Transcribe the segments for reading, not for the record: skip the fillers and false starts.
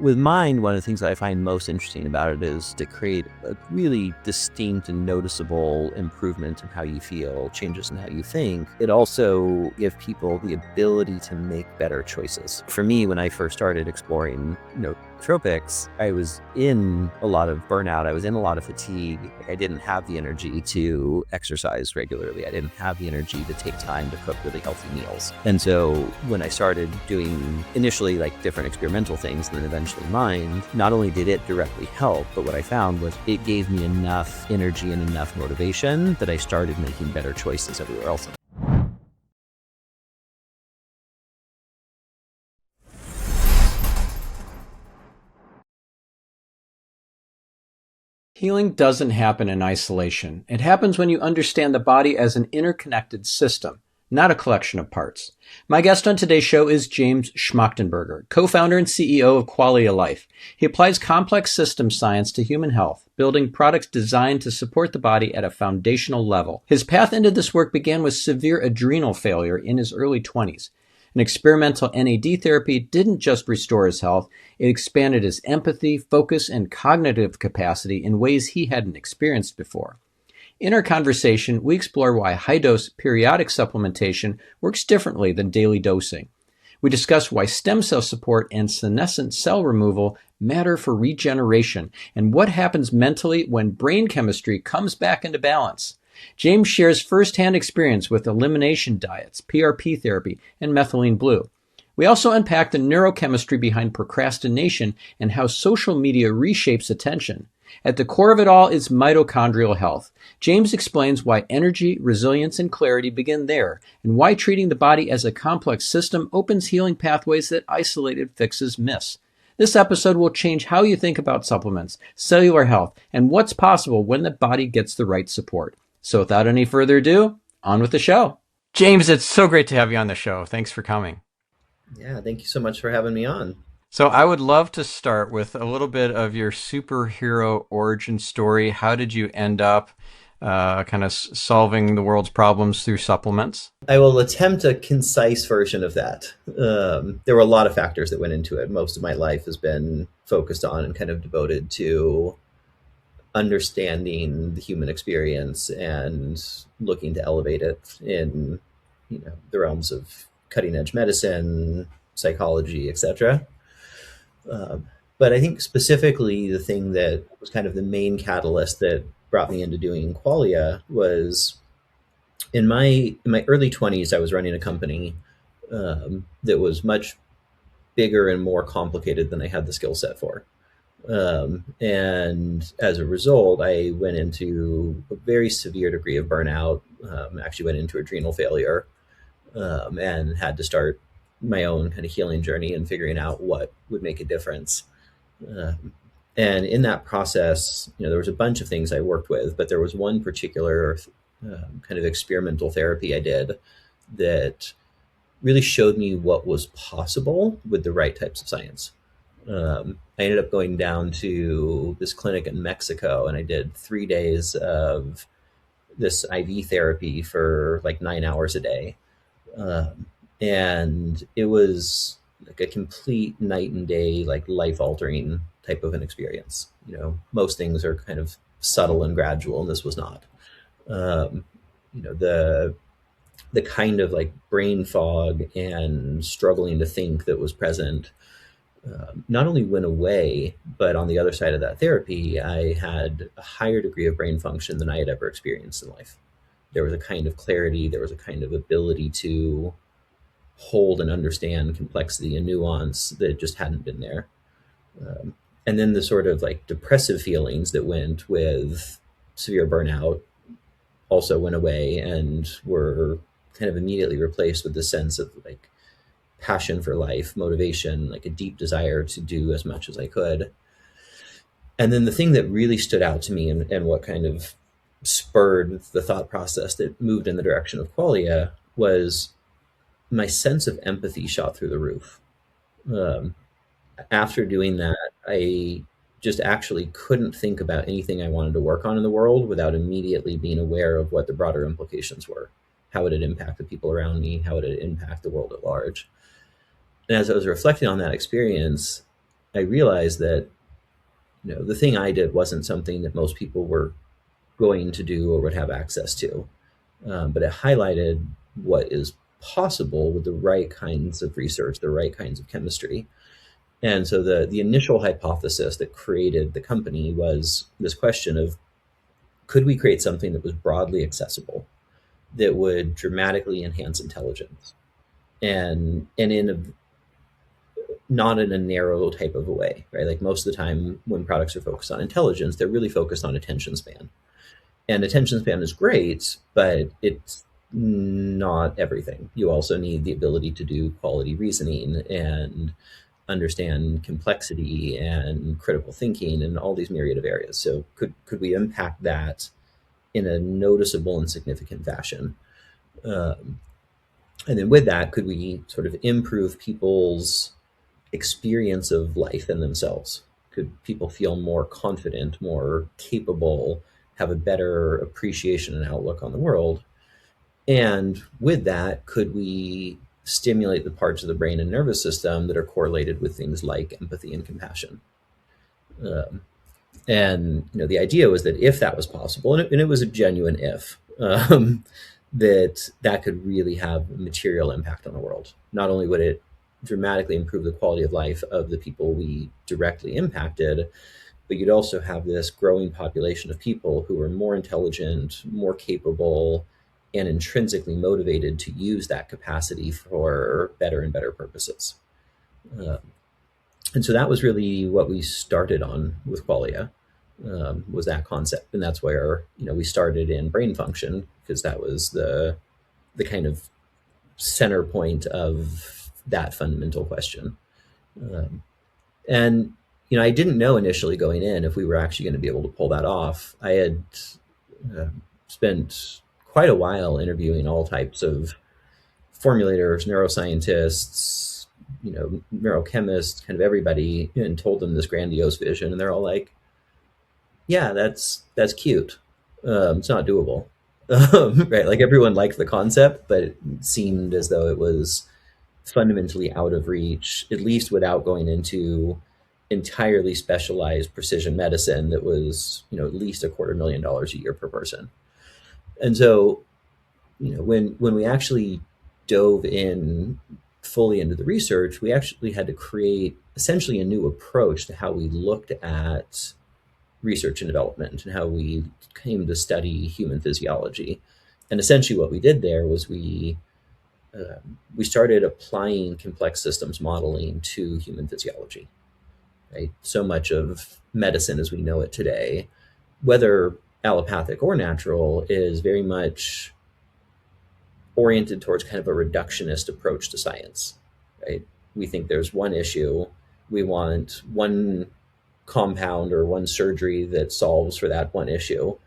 With mind, one of the things that I find most interesting about it is to create a really distinct and noticeable improvement in how you feel, changes in how you think. It also gives people the ability to make better choices. For me, when I first started exploring nootropics, I was in a lot of burnout. I was in a lot of fatigue. I didn't have the energy to exercise regularly. I didn't have the energy to take time to cook really healthy meals. And so when I started doing initially like different experimental things and then eventually mind, not only did it directly help, but what I found was it gave me enough energy and enough motivation that I started making better choices everywhere else. Healing doesn't happen in isolation. It happens when you understand the body as an interconnected system, not a collection of parts. My guest on today's show is James Schmachtenberger, co-founder and CEO of Qualia Life. He applies complex system science to human health, building products designed to support the body at a foundational level. His path into this work began with severe adrenal failure in his early 20s. An experimental NAD therapy didn't just restore his health, it expanded his empathy, focus, and cognitive capacity in ways he hadn't experienced before. In our conversation, we explore why high-dose periodic supplementation works differently than daily dosing. We discuss why stem cell support and senescent cell removal matter for regeneration and what happens mentally when brain chemistry comes back into balance. James shares firsthand experience with elimination diets, PRP therapy, and methylene blue. We also unpack the neurochemistry behind procrastination and how social media reshapes attention. At the core of it all is mitochondrial health. James explains why energy, resilience, and clarity begin there, and why treating the body as a complex system opens healing pathways that isolated fixes miss. This episode will change how you think about supplements, cellular health, and what's possible when the body gets the right support. So without any further ado, on with the show. James, it's so great to have you on the show. Thanks for coming. Yeah, thank you so much for having me on. So I would love to start with a little bit of your superhero origin story. How did you end up kind of solving the world's problems through supplements? I will attempt a concise version of that. There were a lot of factors that went into it. Most of my life has been focused on and kind of devoted to understanding the human experience and looking to elevate it in, the realms of cutting edge medicine, psychology, etc. But I think specifically the thing that was kind of the main catalyst that brought me into doing Qualia was in my early 20s. I was running a company that was much bigger and more complicated than I had the skill set for. And as a result, I went into a very severe degree of burnout, actually went into adrenal failure, and had to start my own kind of healing journey and figuring out what would make a difference. And in that process, there was a bunch of things I worked with, but there was one particular kind of experimental therapy I did that really showed me what was possible with the right types of science. I ended up going down to this clinic in Mexico, and I did 3 days of this IV therapy for like 9 hours a day. And it was like a complete night and day, like life altering type of an experience. Most things are kind of subtle and gradual, and this was not. Um, the kind of like brain fog and struggling to think that was present not only went away, but on the other side of that therapy, I had a higher degree of brain function than I had ever experienced in life. There was a kind of clarity, there was a kind of ability to hold and understand complexity and nuance that just hadn't been there. And then the sort of like depressive feelings that went with severe burnout also went away and were kind of immediately replaced with the sense of like passion for life, motivation, like a deep desire to do as much as I could. And then the thing that really stood out to me and what kind of spurred the thought process that moved in the direction of Qualia was my sense of empathy shot through the roof. Um, After doing that, I just actually couldn't think about anything I wanted to work on in the world without immediately being aware of what the broader implications were. How would it impact the people around me? How would it impact the world at large? And as I was reflecting on that experience, I realized that the thing I did wasn't something that most people were going to do or would have access to, but it highlighted what is possible with the right kinds of research, the right kinds of chemistry. And so the initial hypothesis that created the company was this question of, could we create something that was broadly accessible, that would dramatically enhance intelligence, and in a, not in a narrow type of a way, right? Like most of the time when products are focused on intelligence, they're really focused on attention span. And attention span is great, but it's not everything. You also need the ability to do quality reasoning and understand complexity and critical thinking and all these myriad of areas. So could we impact that in a noticeable and significant fashion? Um, and then with that, could we sort of improve people's experience of life and themselves? Could people feel more confident, more capable, have a better appreciation and outlook on the world? And with that, could we stimulate the parts of the brain and nervous system that are correlated with things like empathy and compassion? Um, and the idea was that if that was possible, and it was a genuine if, that could really have a material impact on the world. Not only would it dramatically improve the quality of life of the people we directly impacted, but you'd also have this growing population of people who are more intelligent, more capable, and intrinsically motivated to use that capacity for better and better purposes. Uh, and so that was really what we started on with Qualia, was that concept, and that's where we started in brain function, because that was the kind of center point of that fundamental question. Um, and I didn't know initially going in if we were actually going to be able to pull that off. I had uh, spent quite a while interviewing all types of formulators, neuroscientists, neurochemists, kind of everybody, and told them this grandiose vision, and they're all like, "Yeah, that's cute. It's not doable." Right? Like everyone liked the concept, but it seemed as though it was fundamentally out of reach, at least without going into entirely specialized precision medicine that was, at least $250,000 a year per person. And so, when we actually dove in fully into the research, we actually had to create essentially a new approach to how we looked at research and development and how we came to study human physiology. And essentially, what we did there was we started applying complex systems modeling to human physiology. Right, so much of medicine as we know it today, whether allopathic or natural, is very much oriented towards kind of a reductionist approach to science. Right, we think there's one issue, we want one compound or one surgery that solves for that one issue,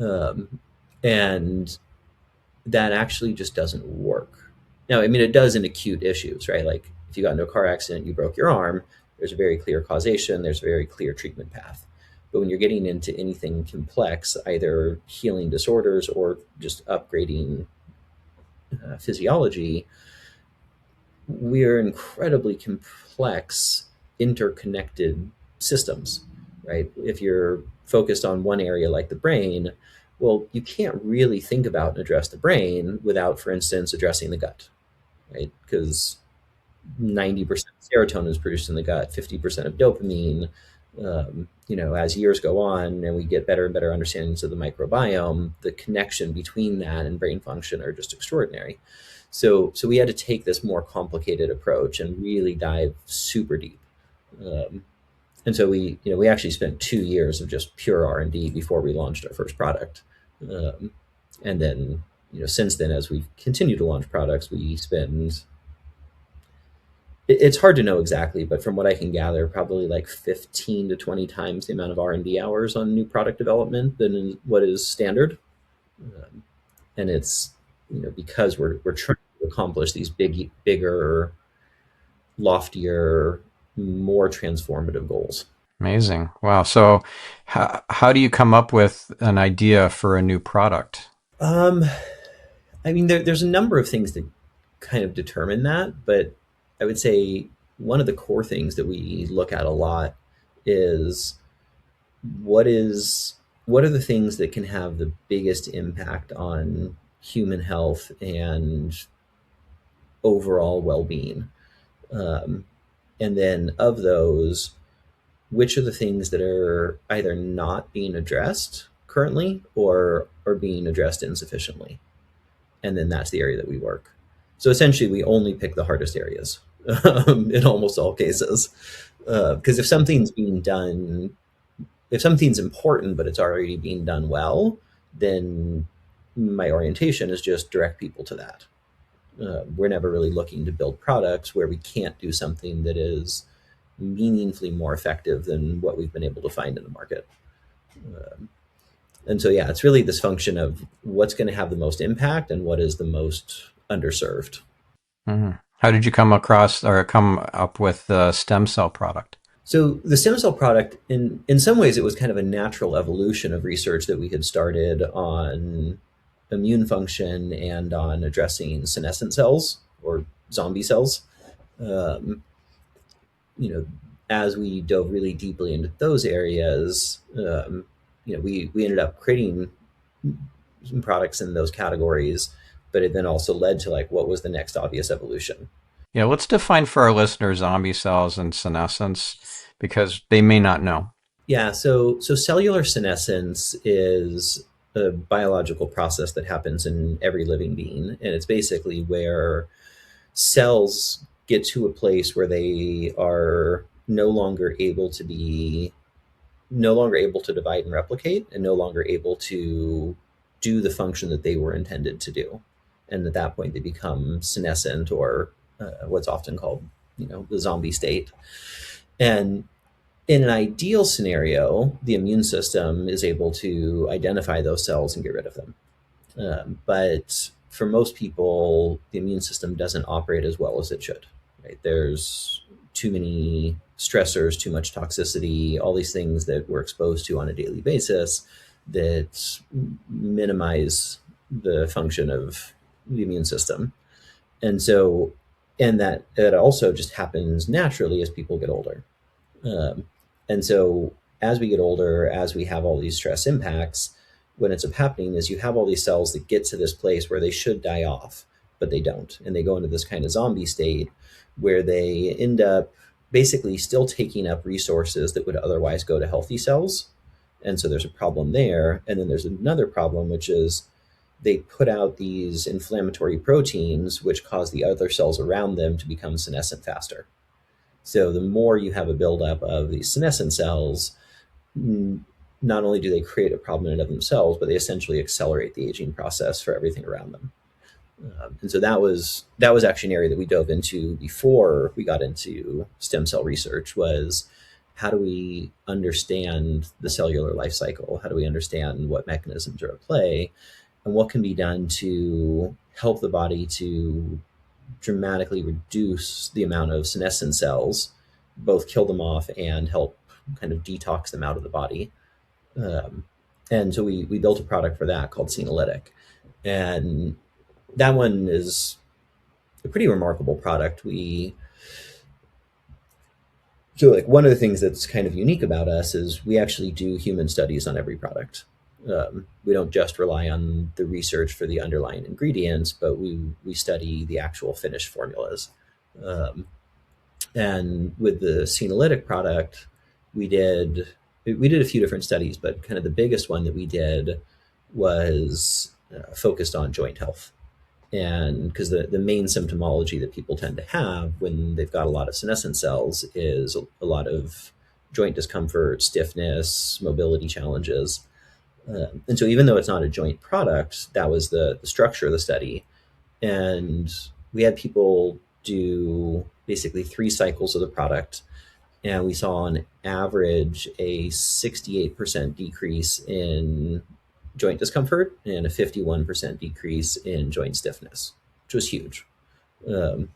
um, and that actually just doesn't work. Now, I mean, it does in acute issues, right? Like if you got into a car accident, you broke your arm, there's a very clear causation, there's a very clear treatment path. But when you're getting into anything complex, either healing disorders or just upgrading physiology, we're incredibly complex, interconnected systems, right? If you're focused on one area like the brain, well, you can't really think about and address the brain without, for instance, addressing the gut, right? Because 90% of serotonin is produced in the gut, 50% of dopamine. As years go on and we get better and better understandings of the microbiome, the connection between that and brain function are just extraordinary. So we had to take this more complicated approach and really dive super deep. Um, and so we actually spent 2 years of just pure R&D before we launched our first product. Um, and then, since then, as we've continued to launch products, we spend, it's hard to know exactly, but from what I can gather, probably like 15 to 20 times the amount of R&D hours on new product development than what is standard. Um, and it's, because we're trying to accomplish these bigger, loftier, more transformative goals. Amazing. Wow. So, how do you come up with an idea for a new product? Um, I mean, there's a number of things that kind of determine that, but I would say one of the core things that we look at a lot is what is what are the things that can have the biggest impact on human health and overall well-being, um, and then of those, which are the things that are either not being addressed currently or are being addressed insufficiently, and then that's the area that we work. So essentially, we only pick the hardest areas in almost all cases, because if something's important but it's already being done well, then my orientation is just direct people to that. We're never really looking to build products where we can't do something that is meaningfully more effective than what we've been able to find in the market. Um, and so, yeah, it's really this function of what's going to have the most impact and what is the most underserved. Mhm. How did you come across or come up with the stem cell product? So the stem cell product, in some ways, it was kind of a natural evolution of research that we had started on immune function and on addressing senescent cells or zombie cells. Um, as we dove really deeply into those areas, we ended up creating some products in those categories, but it then also led to like what was the next obvious evolution. Yeah, let's define for our listeners zombie cells and senescence because they may not know. Yeah, so cellular senescence is a biological process that happens in every living being, and it's basically where cells get to a place where they are no longer able to divide and replicate, and no longer able to do the function that they were intended to do. And at that point, they become senescent, or what's often called, the zombie state. And in an ideal scenario, the immune system is able to identify those cells and get rid of them. But for most people, the immune system doesn't operate as well as it should. Right? There's too many stressors, too much toxicity, all these things that we're exposed to on a daily basis that minimize the function of the immune system. And so, and that it also just happens naturally as people get older. Um, and so, as we get older, as we have all these stress impacts, what ends up happening is you have all these cells that get to this place where they should die off, but they don't. And they go into this kind of zombie state where they end up basically still taking up resources that would otherwise go to healthy cells. And so there's a problem there. And then there's another problem, which is they put out these inflammatory proteins, which cause the other cells around them to become senescent faster. So the more you have a buildup of these senescent cells, not only do they create a problem in and of themselves, but they essentially accelerate the aging process for everything around them. And so that was actually an area that we dove into before we got into stem cell research. Was how do we understand the cellular life cycle? How do we understand what mechanisms are at play, and what can be done to help the body to dramatically reduce the amount of senescent cells, both kill them off and help kind of detox them out of the body. Um, and so we built a product for that called Senolytic. And that one is a pretty remarkable product. So like one of the things that's kind of unique about us is we actually do human studies on every product. We don't just rely on the research for the underlying ingredients, but we study the actual finished formulas. Um, and with the Senolytic product, we did we did a few different studies, but kind of the biggest one that we did was focused on joint health. And because the main symptomology that people tend to have when they've got a lot of senescent cells is a lot of joint discomfort, stiffness, mobility challenges. And so even though it's not a joint product, that was the structure of the study. And we had people do basically 3 cycles of the product. And we saw on average a 68% decrease in joint discomfort and a 51% decrease in joint stiffness, which was huge. Um,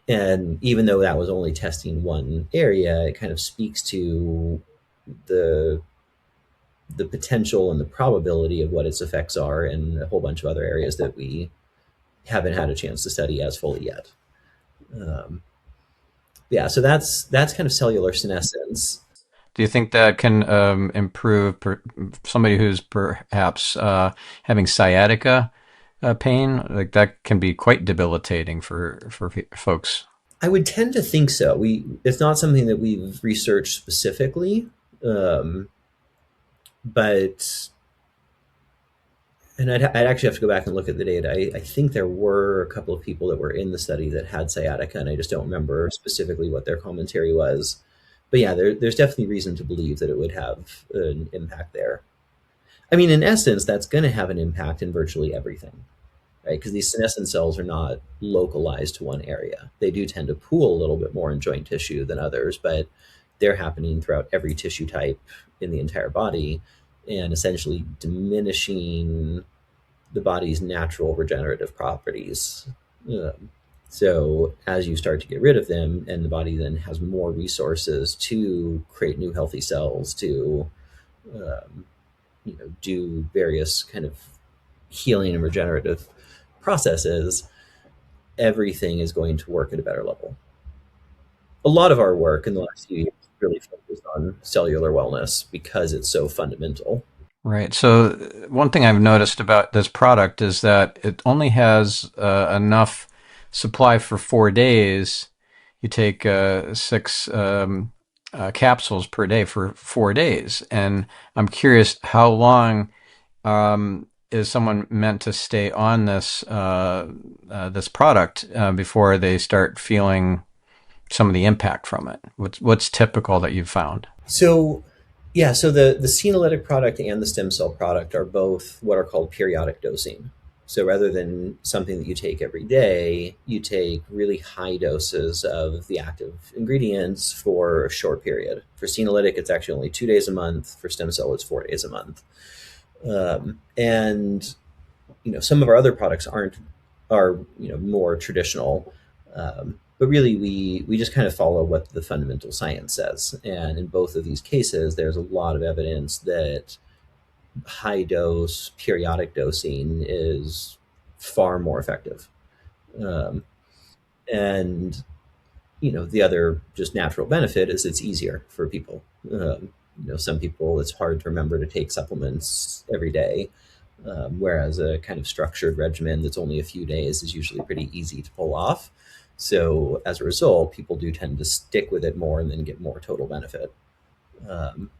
and even though that was only testing one area, it kind of speaks to the the potential and the probability of what its effects are in a whole bunch of other areas that we haven't had a chance to study as fully yet. Um, Yeah, so that's kind of cellular senescence. Do you think that can improve somebody who's perhaps having sciatica pain? Like that can be quite debilitating for folks. I would tend to think so. It's not something that we've researched specifically, um, but and I'd actually have to go back and look at the data. I think there were a couple of people that were in the study that had sciatica, and I just don't remember specifically what their commentary was. But yeah, there's definitely reason to believe that it would have an impact there. I mean, in essence, that's going to have an impact in virtually everything, right? Because these senescent cells are not localized to one area. They do tend to pool a little bit more in joint tissue than others, but they're happening throughout every tissue type in the entire body and essentially diminishing the body's natural regenerative properties. Um, so as you start to get rid of them, and the body then has more resources to create new healthy cells to um, do various kind of healing and regenerative processes, everything is going to work at a better level. A lot of our work in the last few years really focused on cellular wellness because it's so fundamental. Right. So one thing I've noticed about this product is that it only has enough supply for 4 days. You take six capsules per day for 4 days, and I'm curious how long is someone meant to stay on this product before they start feeling some of the impact from it? What's typical that you've found? So, yeah, so the senolytic product and the stem cell product are both what are called periodic dosing. So rather than something that you take every day, you take really high doses of the active ingredients for a short period. For senolytic, it's actually only 2 days a month. For stem cell, it's 4 days a month. And some of our other products are more traditional, but really we just kind of follow what the fundamental science says. And in both of these cases, there's a lot of evidence that high dose periodic dosing is far more effective. Um, and the other just natural benefit is it's easier for people. Some people, it's hard to remember to take supplements every day, whereas a kind of structured regimen that's only a few days is usually pretty easy to pull off. So as a result, people do tend to stick with it more and then get more total benefit. Um,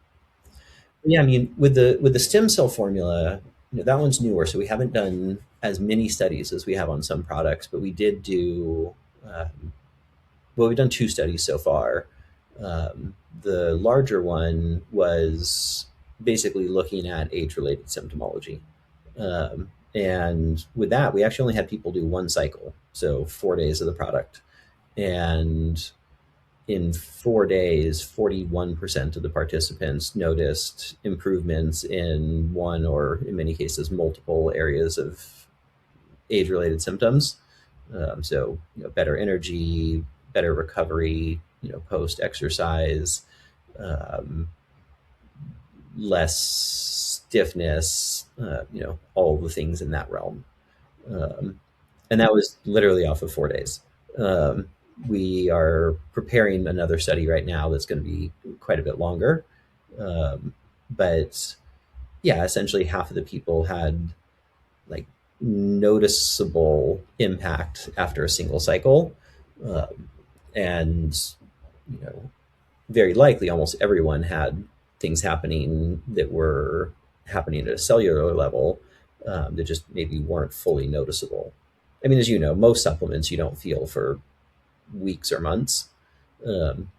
yeah, I mean, with the stem cell formula, that one's newer, so we haven't done as many studies as we have on some products, but we did do. Well, we've done two studies so far. The larger one was basically looking at age-related symptomology. And with that, we actually only had people do one cycle, so 4 days of the product. And in 4 days, 41% of the participants noticed improvements in one or, in many cases, multiple areas of age-related symptoms. So, better energy, better recovery, post exercise, um, less stiffness, all the things in that realm. Um, and that was literally off of 4 days. Um, we are preparing another study right now that's going to be quite a bit longer. Um, but yeah, essentially half of the people had like noticeable impact after a single cycle. Um, and, you know, very likely almost everyone had things happening that were happening at a cellular level, that just maybe weren't fully noticeable. I mean, as you know, most supplements you don't feel for weeks or months. Um,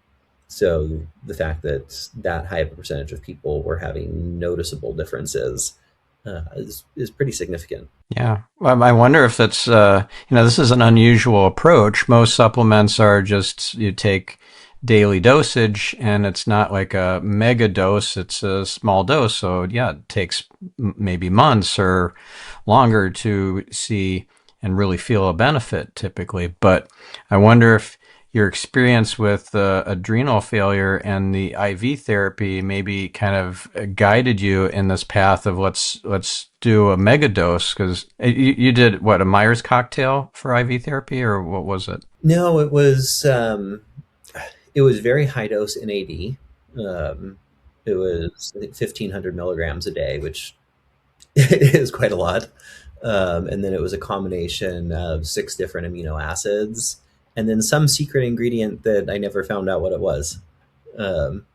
so the fact that that high of a percentage of people were having noticeable differences is pretty significant. Yeah. Well, I wonder if that's, this is an unusual approach. Most supplements are just you take daily dosage and it's not like a mega dose, it's a small dose. So, yeah, it takes maybe months or longer to see and really feel a benefit typically. But I wonder if your experience with adrenal failure and the IV therapy maybe kind of guided you in this path of let's do a mega dose, because you did what, a Myers cocktail for IV therapy, or what was it? No, it was It was very high dose NAD. Um, it was, I think, 1,500 milligrams a day, which is quite a lot. And then it was a combination of six different amino acids, and then some secret ingredient that I never found out what it was. Um,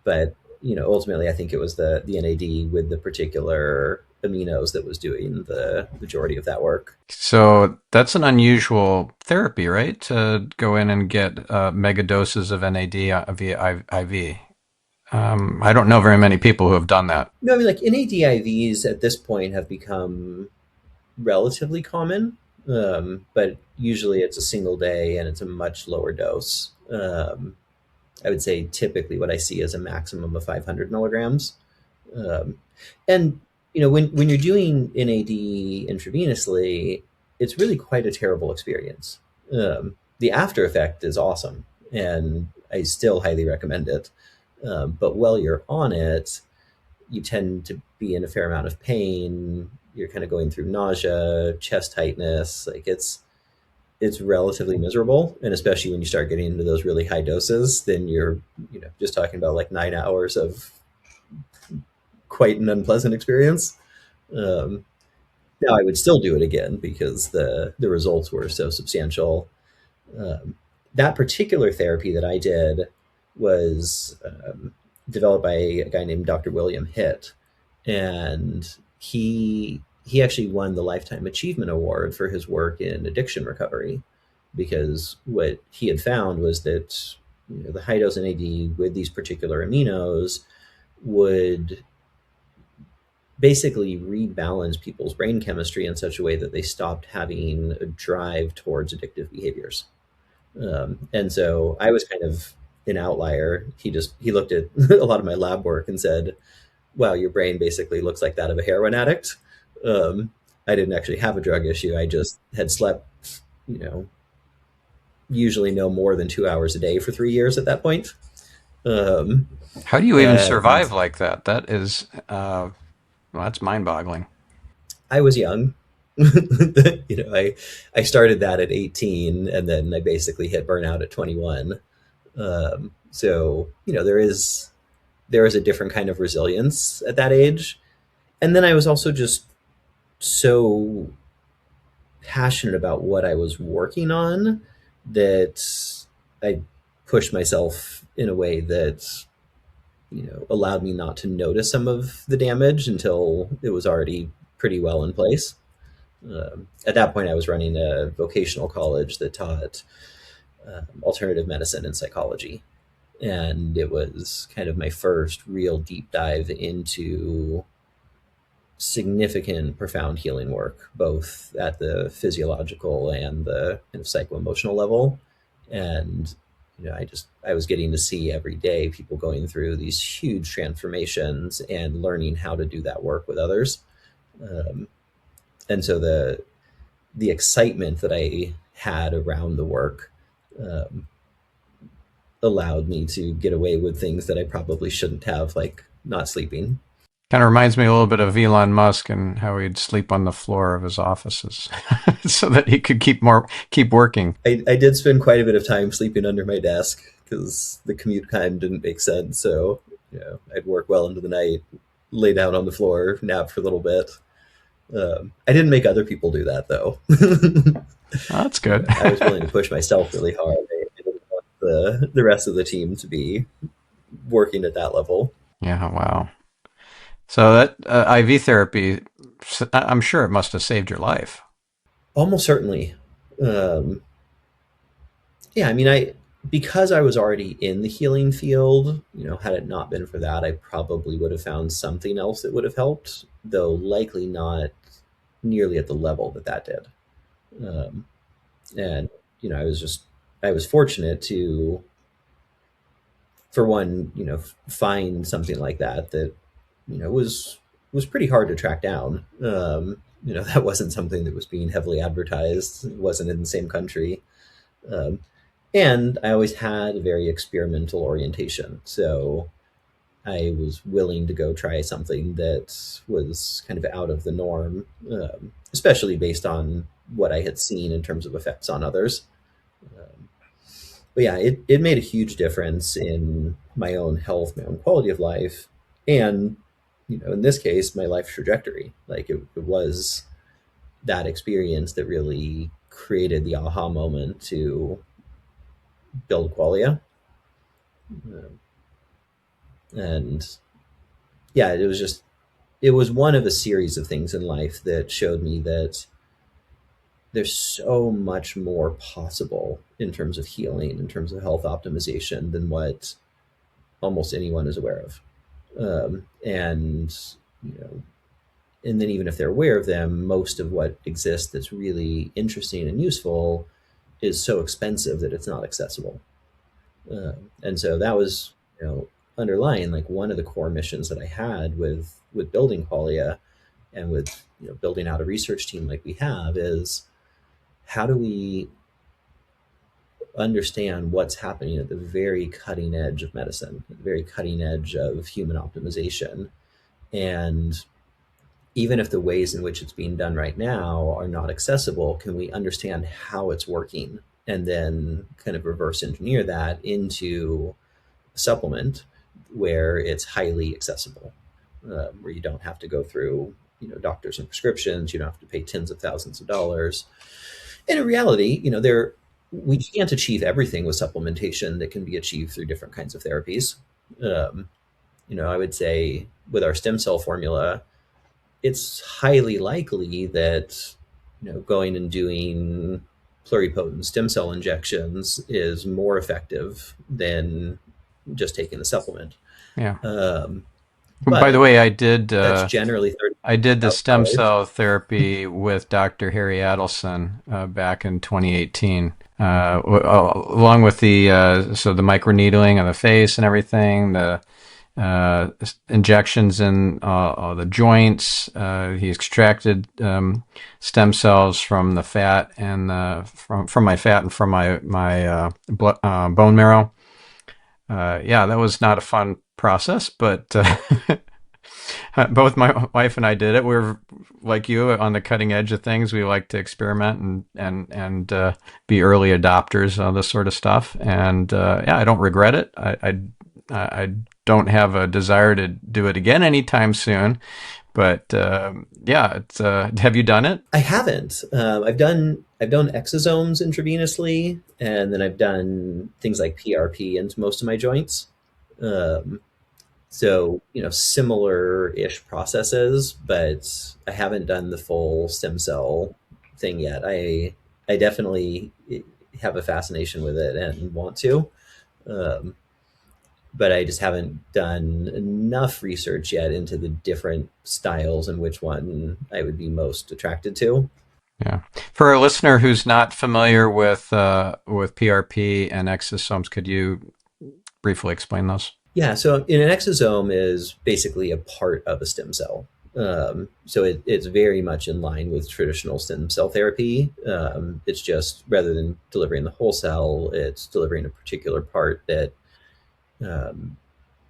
but ultimately, I think it was the NAD with the particular aminos that was doing the majority of that work. So that's an unusual therapy, right? To go in and get mega doses of NAD via IV. I don't know very many people who have done that. No, I mean, like NAD IVs at this point have become relatively common, but usually it's a single day and it's a much lower dose. I would say typically what I see is a maximum of 500 milligrams. Um, and when you're doing NAD intravenously, it's really quite a terrible experience. The after effect is awesome, and I still highly recommend it. But while you're on it, you tend to be in a fair amount of pain. You're kind of going through nausea, chest tightness. Like it's relatively miserable, and especially when you start getting into those really high doses, then you're just talking about like 9 hours of quite an unpleasant experience. Um, Now I would still do it again because the results were so substantial. Um, that particular therapy that I did was developed by a guy named Dr. William Hitt, and he actually won the Lifetime Achievement Award for his work in addiction recovery, because what he had found was that the high dose NAD with these particular aminos would basically rebalance people's brain chemistry in such a way that they stopped having a drive towards addictive behaviors. And so I was kind of an outlier. He looked at a lot of my lab work and said, "Wow, your brain basically looks like that of a heroin addict." Um, I didn't actually have a drug issue. I just had slept, you know, usually no more than 2 hours a day for 3 years at that point. Um, How do you even and survive like that? That is, well, that's mind-boggling. I was young. I started that at 18, and then I basically hit burnout at 21. So there is a different kind of resilience at that age. And then I was also just so passionate about what I was working on that I pushed myself in a way that allowed me not to notice some of the damage until it was already pretty well in place. At that point, I was running a vocational college that taught alternative medicine and psychology. And it was kind of my first real deep dive into significant, profound healing work, both at the physiological and the kind of psycho-emotional level. And I was getting to see every day people going through these huge transformations and learning how to do that work with others. Um, and so the excitement that I had around the work um, allowed me to get away with things that I probably shouldn't have, like not sleeping. Kind of reminds me a little bit of Elon Musk and how he'd sleep on the floor of his offices so that he could keep working. I did spend quite a bit of time sleeping under my desk because the commute time didn't make sense. So, I'd work well into the night, lay down on the floor, nap for a little bit. I didn't make other people do that though. Oh, that's good. I was willing to push myself really hard. I didn't want the rest of the team to be working at that level. Yeah, wow. So that IV therapy, I'm sure it must have saved your life. Almost certainly. Um, yeah, I mean, I because I was already in the healing field, had it not been for that, I probably would have found something else that would have helped, though likely not nearly at the level that that did. Um, and I was fortunate to, for one, find something like that was pretty hard to track down. That wasn't something that was being heavily advertised. It wasn't in the same country. Um, and I always had a very experimental orientation. So I was willing to go try something that was kind of out of the norm, especially based on what I had seen in terms of effects on others. Um, But yeah, it made a huge difference in my own health, my own quality of life, and in this case, my life trajectory. Like it was that experience that really created the aha moment to build Qualia. And yeah, it was one of a series of things in life that showed me that there's so much more possible in terms of healing, in terms of health optimization than what almost anyone is aware of. And you know, and then even if they're aware of them, most of what exists that's really interesting and useful is so expensive that it's not accessible. And so that was, underlying like one of the core missions that I had with building Qualia and with building out a research team like we have is how do we understand what's happening at the very cutting edge of medicine, at the very cutting edge of human optimization. And even if the ways in which it's being done right now are not accessible, can we understand how it's working and then kind of reverse engineer that into a supplement where it's highly accessible, where you don't have to go through doctors and prescriptions, you don't have to pay tens of thousands of dollars. And in reality, we can't achieve everything with supplementation that can be achieved through different kinds of therapies. Um, I would say with our stem cell formula, it's highly likely that going and doing pluripotent stem cell injections is more effective than just taking the supplement. Yeah. Um, By the but way, that's generally I did the stem $30,000. cell therapy with Dr. Harry Adelson back in 2018, along with the the microneedling on the face and everything, the injections in the joints. He extracted stem cells from the fat and from my fat and from my bone marrow. Yeah, that was not a fun process, but both my wife and I did it. We're like you on the cutting edge of things. We like to experiment and be early adopters on this sort of stuff. And yeah, I don't regret it. I don't have a desire to do it again anytime soon. But yeah, it's have you done it? I haven't. I've done exosomes intravenously, and then I've done things like PRP into most of my joints. Um, so similar-ish processes, but I haven't done the full stem cell thing yet. I definitely have a fascination with it and want to, um, but I just haven't done enough research yet into the different styles and which one I would be most attracted to. Yeah. For a listener who's not familiar with PRP and exosomes, could you briefly explain those? Yeah, so an exosome is basically a part of a stem cell. So it's very much in line with traditional stem cell therapy. It's just rather than delivering the whole cell, it's delivering a particular part that um,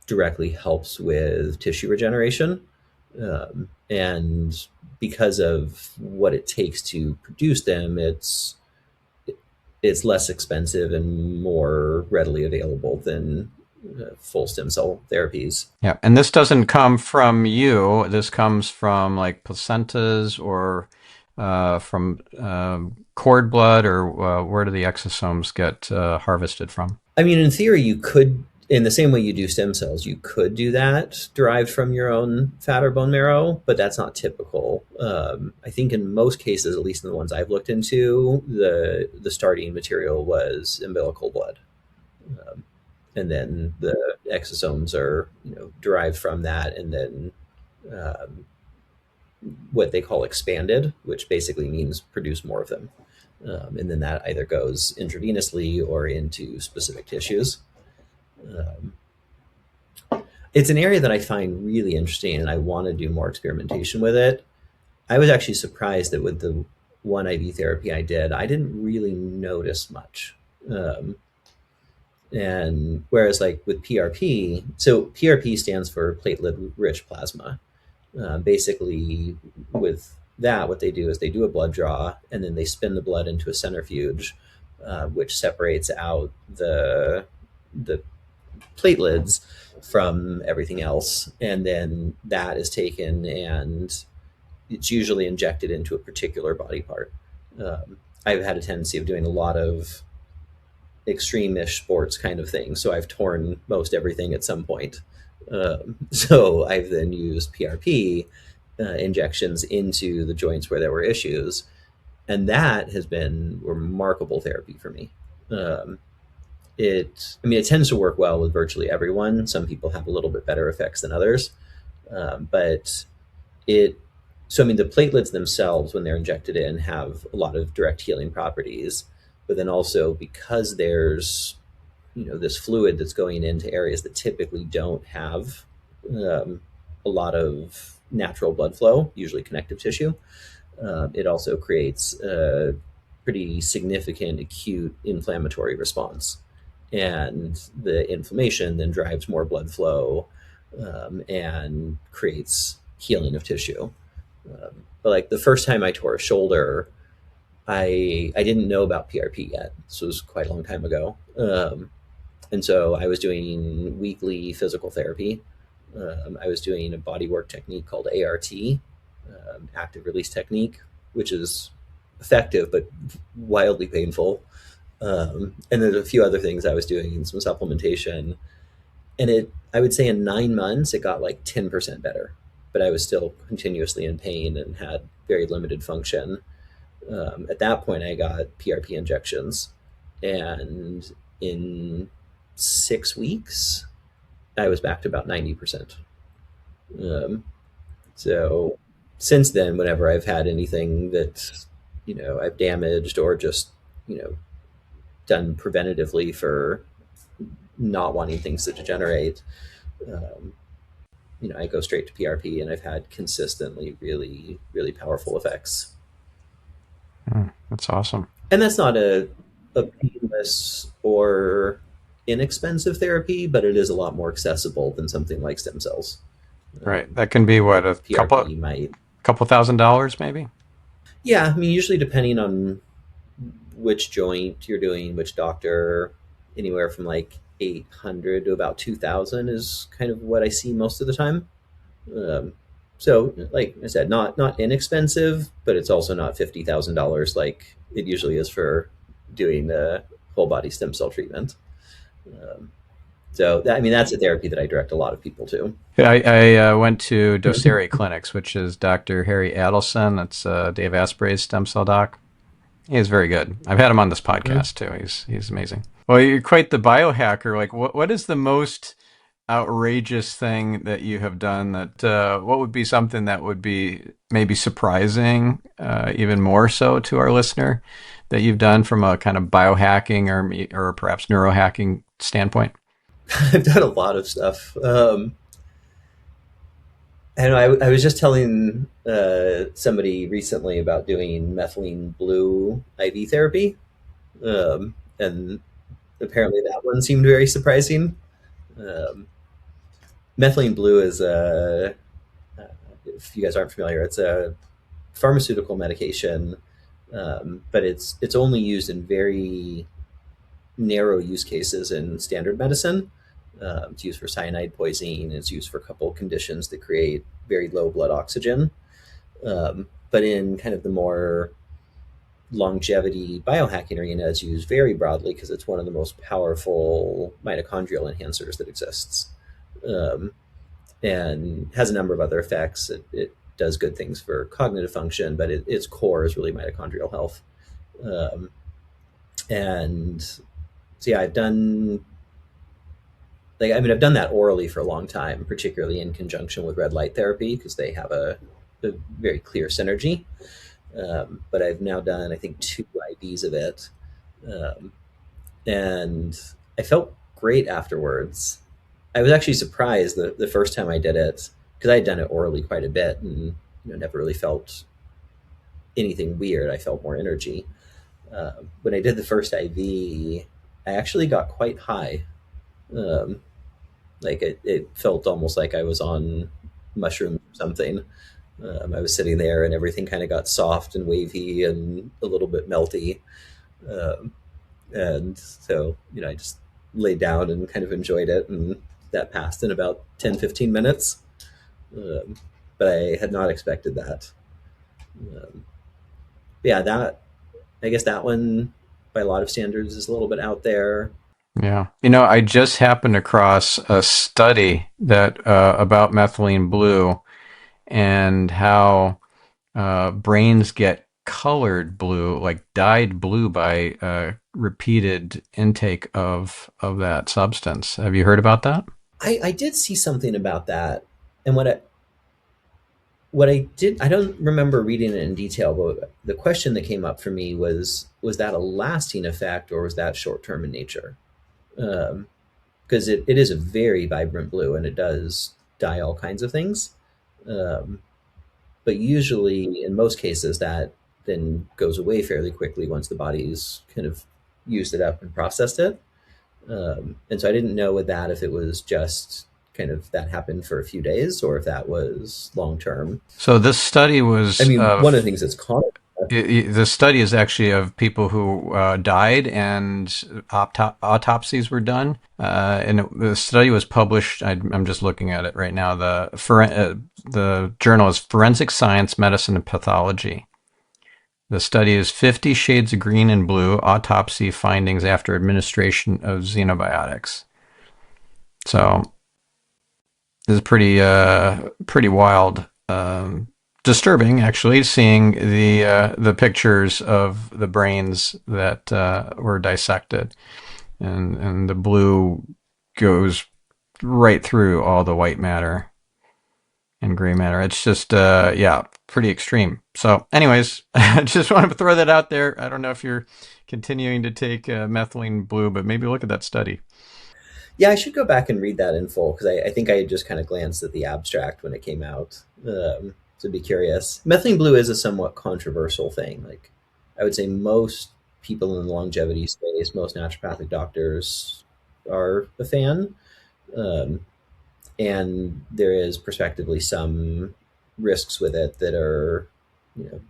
directly helps with tissue regeneration. And because of what it takes to produce them, it's less expensive and more readily available than full stem cell therapies. Yeah, and this doesn't come from you. This comes from like placentas or from cord blood, or where do the exosomes get harvested from? I mean, in theory, you could, in the same way you do stem cells, you could do that derived from your own fat or bone marrow, but that's not typical. I think in most cases, at least in the ones I've looked into, the starting material was umbilical blood. Um, and then the exosomes are derived from that, and then um, what they call expanded, which basically means produce more of them. And then that either goes intravenously or into specific tissues. Um, it's an area that I find really interesting, and I want to do more experimentation with it. I was actually surprised that with the one IV therapy I did, I didn't really notice much. Um, and whereas like with PRP, so PRP stands for platelet rich plasma. Basically, with that, what they do is they do a blood draw and then they spin the blood into a centrifuge, which separates out the platelets from everything else, and then that is taken and it's usually injected into a particular body part. I've had a tendency of doing a lot of extreme-ish sports kind of things, so I've torn most everything at some point. So I've then used PRP injections into the joints where there were issues, and that has been remarkable therapy for me. Um, it tends to work well with virtually everyone. Some people have a little bit better effects than others, but it the platelets themselves, when they're injected in, have a lot of direct healing properties, but then also because there's this fluid that's going into areas that typically don't have um, a lot of natural blood flow, usually connective tissue. It also creates a pretty significant acute inflammatory response, and the inflammation then drives more blood flow and creates healing of tissue. But like the first time I tore a shoulder, I didn't know about PRP yet. This was quite a long time ago, and so I was doing weekly physical therapy. I was doing a body work technique called ART, active release technique, which is effective but wildly painful. And there's a few other things I was doing, some supplementation, and I would say in 9 months it got like 10% better, but I was still continuously in pain and had very limited function. At that point, I got PRP injections, and in 6 weeks, I was back to about 90%. Um, so since then, whenever I've had anything that I've damaged or just done preventatively for not wanting things to degenerate, um, I go straight to PRP, and I've had consistently really, really powerful effects. That's awesome. And that's not a painless or inexpensive therapy, but it is a lot more accessible than something like stem cells. Right. That can be what, a PRP might, couple $1,000s maybe? yeah, I mean, usually depending on which joint you're doing, which doctor, anywhere from like 800 to about 2,000 is kind of what I see most of the time. Um, so, like I said, not inexpensive, but it's also not $50,000 like it usually is for doing a whole body stem cell treatment. Um, so, that's a therapy that I direct a lot of people to. Yeah, I went to Docere Clinics, which is Dr. Harry Adelson. That's Dave Asprey's stem cell doc. He is very good. I've had him on this Mhm. podcast too. He's amazing. Well, you're quite the biohacker. Like, what is the most outrageous thing that you have done? That what would be something that would be maybe surprising, even more so to our listener, that you've done from a kind of biohacking or perhaps neurohacking standpoint? I've done a lot of stuff. And I was just telling somebody recently about doing methylene blue IV therapy, and apparently that one seemed very surprising. Um, Methylene blue is if you guys aren't familiar, it's a pharmaceutical medication, but it's only used in very narrow use cases in standard medicine. It's used for cyanide poisoning. It's used for a couple of conditions that create very low blood oxygen. But in kind of the more longevity biohacking arena, it's used very broadly because it's one of the most powerful mitochondrial enhancers that exists, um, and has a number of other effects. It does good things for cognitive function, but its core is really mitochondrial health. Um, and so yeah, I've done that orally for a long time, particularly in conjunction with red light therapy because they have a very clear synergy. But I've now done, I think, 2 IVs of it, um, and I felt great afterwards. I was actually surprised the first time I did it because I had done it orally quite a bit and never really felt anything weird. I felt more energy. When I did the first IV, I actually got quite high. Um, like it felt almost like I was on mushrooms or something. I was sitting there and everything kind of got soft and wavy and a little bit melty. Um, And so, I just laid down and kind of enjoyed it. And that passed in about 10-15 minutes. Um, but I had not expected that. Um, yeah, I guess that one, by a lot of standards, is a little bit out there. Yeah. I just happened across a study that about methylene blue and how brains get colored blue, like dyed blue by repeated intake of that substance. Have you heard about that? I did see something about that. And what I did, I don't remember reading it in detail, but the question that came up for me was that a lasting effect or was that short term in nature? Because it is a very vibrant blue and it does dye all kinds of things. Um, but usually, in most cases, that then goes away fairly quickly once the body's kind of used it up and processed it. And so I didn't know with that if it was just kind of that happened for a few days or if that was long term. So this study I was mean, one of the things that's common. the study is actually of people who died and autopsies were done. The study was published. I'm just looking at it right now. The journal is Forensic Science, Medicine, and Pathology. The study is 50 Shades of Green and Blue Autopsy Findings After Administration of Xenobiotics. So this is pretty wild. Disturbing, actually, seeing the pictures of the brains that were dissected, and the blue goes right through all the white matter and gray matter. It's just yeah, pretty extreme. So, anyways, I just wanted to throw that out there. I don't know if you're continuing to take methylene blue, but maybe look at that study. Yeah, I should go back and read that in full because I think I just kind of glanced at the abstract when it came out. So be curious. Methylene blue is a somewhat controversial thing. Like, I would say most people in the longevity space, most naturopathic doctors are a fan. Um, and there is prospectively some risks with it that are, you know,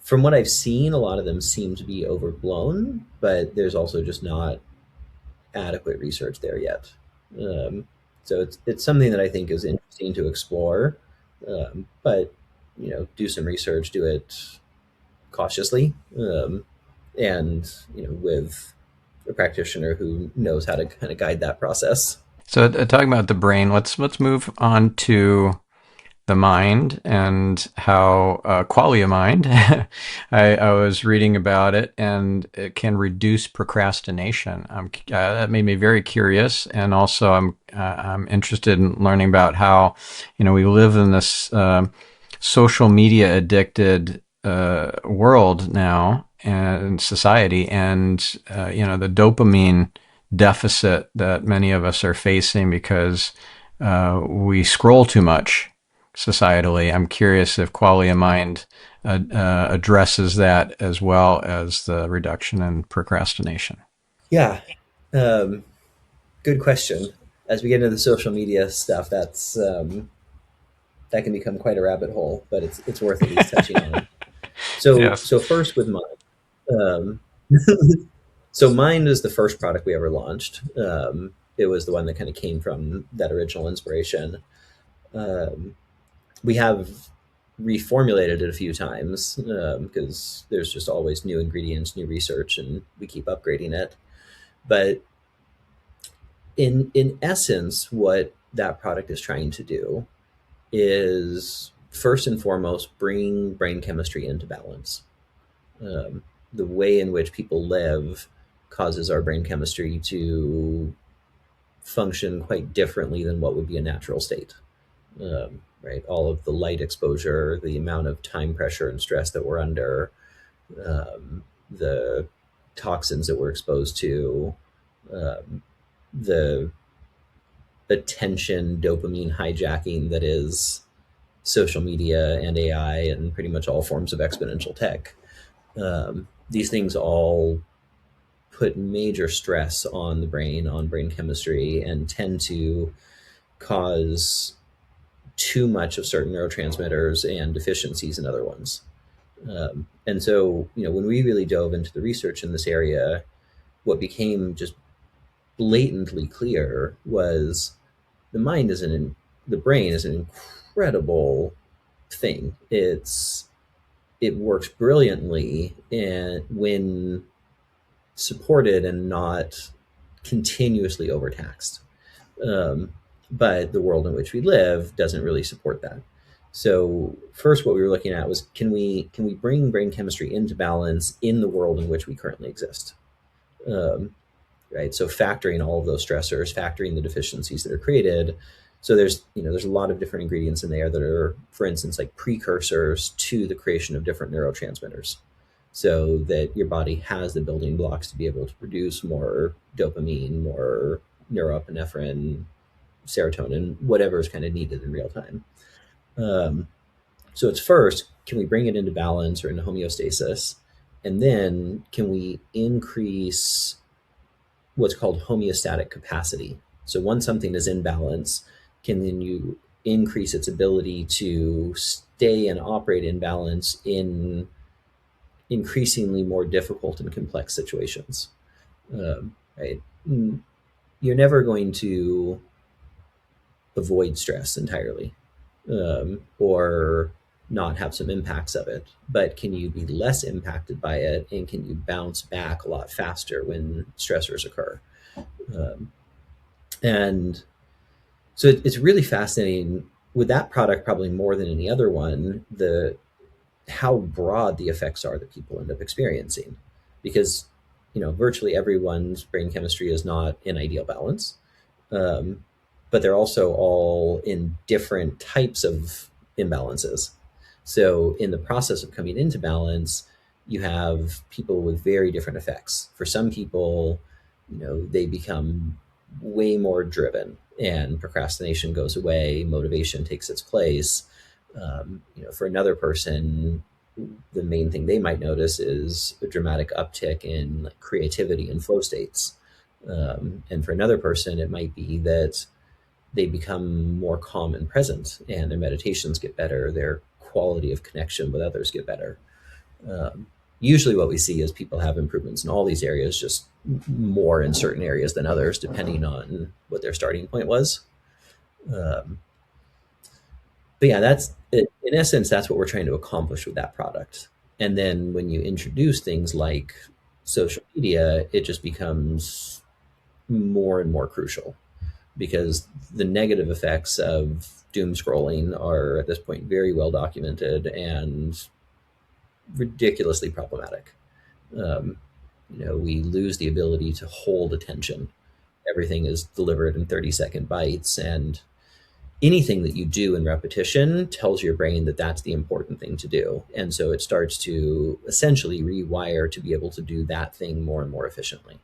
from what I've seen, a lot of them seem to be overblown, but there's also just not adequate research there yet. Um, so it's something that I think is interesting to explore, but do some research, do it cautiously, and with a practitioner who knows how to kind of guide that process. So, talking about the brain, let's move on to the mind and how Qualia Mind. I was reading about it, and it can reduce procrastination. That made me very curious, and also I'm interested in learning about how we live in this social media addicted world now and society, and the dopamine deficit that many of us are facing because we scroll too much societally. I'm curious if Qualia Mind addresses that as well as the reduction in procrastination. Yeah, um, good question. As we get into the social media stuff, that can become quite a rabbit hole, but it's worth at least touching on. So Yes. so first with Mind. Um, so Mind is the first product we ever launched. It was the one that kind of came from that original inspiration. Um, we have reformulated it a few times because there's just always new ingredients, new research, and we keep upgrading it. But in essence, what that product is trying to do is first and foremost bring brain chemistry into balance. The way in which people live causes our brain chemistry to function quite differently than what would be a natural state. Right, all of the light exposure, the amount of time pressure and stress that we're under, the toxins that we're exposed to, um, the attention dopamine hijacking that is social media and AI and pretty much all forms of exponential tech. These things all put major stress on the brain, on brain chemistry, and tend to cause too much of certain neurotransmitters and deficiencies in other ones. And so, when we really dove into the research in this area, what became just blatantly clear was the mind is the brain is an incredible thing. It works brilliantly, and when supported and not continuously overtaxed. Um, but the world in which we live doesn't really support that. So first, what we were looking at was can we bring brain chemistry into balance in the world in which we currently exist? Um, right. So factoring all of those stressors, factoring the deficiencies that are created. So there's a lot of different ingredients in there that are, for instance, like precursors to the creation of different neurotransmitters, so that your body has the building blocks to be able to produce more dopamine, more norepinephrine, serotonin, whatever is kind of needed in real time. Um, so it's first, can we bring it into balance or into homeostasis? And then can we increase what's called homeostatic capacity? So once something is in balance, can then you increase its ability to stay and operate in balance in increasingly more difficult and complex situations? Right? You're never going to avoid stress entirely, or not have some impacts of it, but can you be less impacted by it, and can you bounce back a lot faster when stressors occur? Um, and so it's really fascinating with that product, probably more than any other one, the how broad the effects are that people end up experiencing, because virtually everyone's brain chemistry is not in ideal balance, um, but they're also all in different types of imbalances. So in the process of coming into balance, you have people with very different effects. For some people, they become way more driven and procrastination goes away, motivation takes its place. For another person, the main thing they might notice is a dramatic uptick in like creativity and flow states. And for another person, it might be that they become more calm and present, and their meditations get better, their quality of connection with others get better. Um, Usually, what we see is people have improvements in all these areas, just more in certain areas than others, depending on what their starting point was. Um, but yeah, that's in essence, that's what we're trying to accomplish with that product. And then when you introduce things like social media, it just becomes more and more crucial, because the negative effects of doom scrolling are at this point very well documented and ridiculously problematic. Um, we lose the ability to hold attention. Everything is delivered in 30-second bites, and anything that you do in repetition tells your brain that that's the important thing to do. And so it starts to essentially rewire to be able to do that thing more and more efficiently.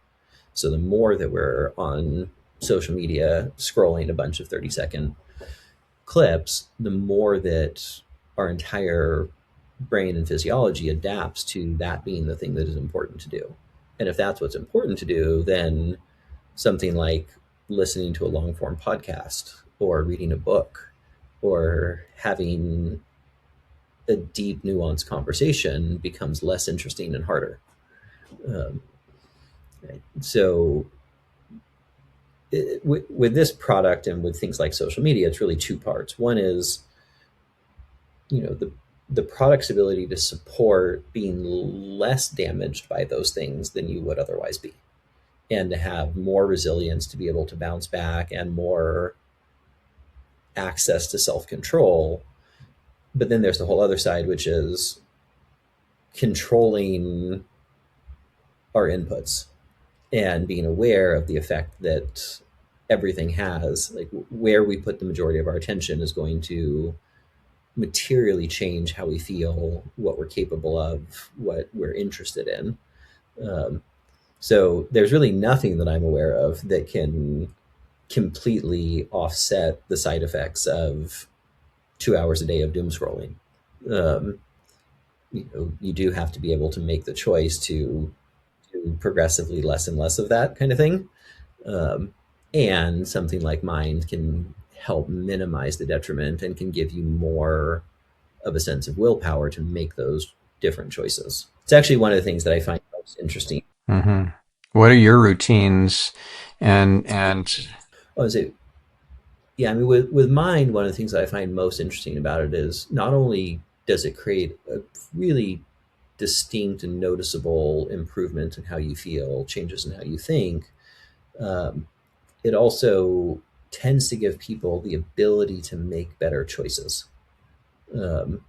So the more that we're on social media scrolling a bunch of 30-second clips, the more that our entire brain and physiology adapts to that being the thing that is important to do. And if that's what's important to do, then something like listening to a long form podcast or reading a book or having a deep, nuanced conversation becomes less interesting and harder. Um, right? So, with this product and with things like social media, it's really two parts. One is, the product's ability to support being less damaged by those things than you would otherwise be, and to have more resilience to be able to bounce back and more access to self control. But then there's the whole other side, which is controlling our inputs and being aware of the effect that everything has. Like where we put the majority of our attention is going to materially change how we feel, what we're capable of, what we're interested in. Um, so there's really nothing that I'm aware of that can completely offset the side effects of 2 hours a day of doom scrolling. Um, you do have to be able to make the choice to do progressively less and less of that kind of thing. Um, and something like Mind can help minimize the detriment and can give you more of a sense of willpower to make those different choices. It's actually one of the things that I find most interesting. Mm-hmm. What are your routines? And Oh, is it? Yeah, I mean, with mine, one of the things that I find most interesting about it is not only does it create a really distinct and noticeable improvement in how you feel, changes in how you think, um, it also tends to give people the ability to make better choices. Um,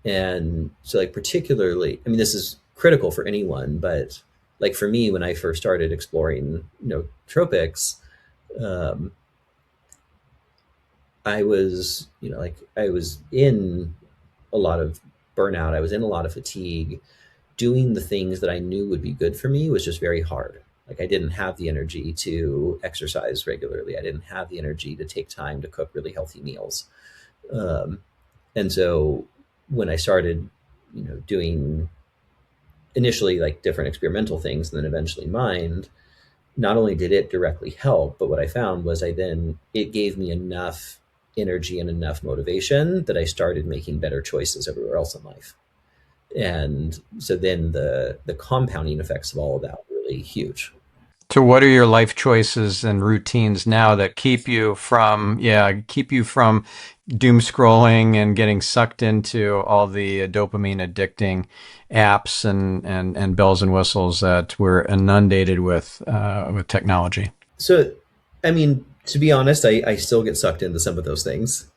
and so, like, particularly, I mean, this is critical for anyone, but like for me, when I first started exploring, tropics, um, I was, like I was in a lot of burnout. I was in a lot of fatigue. Doing the things that I knew would be good for me was just very hard. Like, I didn't have the energy to exercise regularly. I didn't have the energy to take time to cook really healthy meals. Um, and so when I started, doing initially like different experimental things and then eventually mind, not only did it directly help, but what I found was it gave me enough energy and enough motivation that I started making better choices everywhere else in life. And so then the compounding effects of all of that were really huge. so what are your life choices and routines now that keep you from doom scrolling and getting sucked into all the dopamine addicting apps and bells and whistles that we're inundated with technology? So, I mean, to be honest, I still get sucked into some of those things.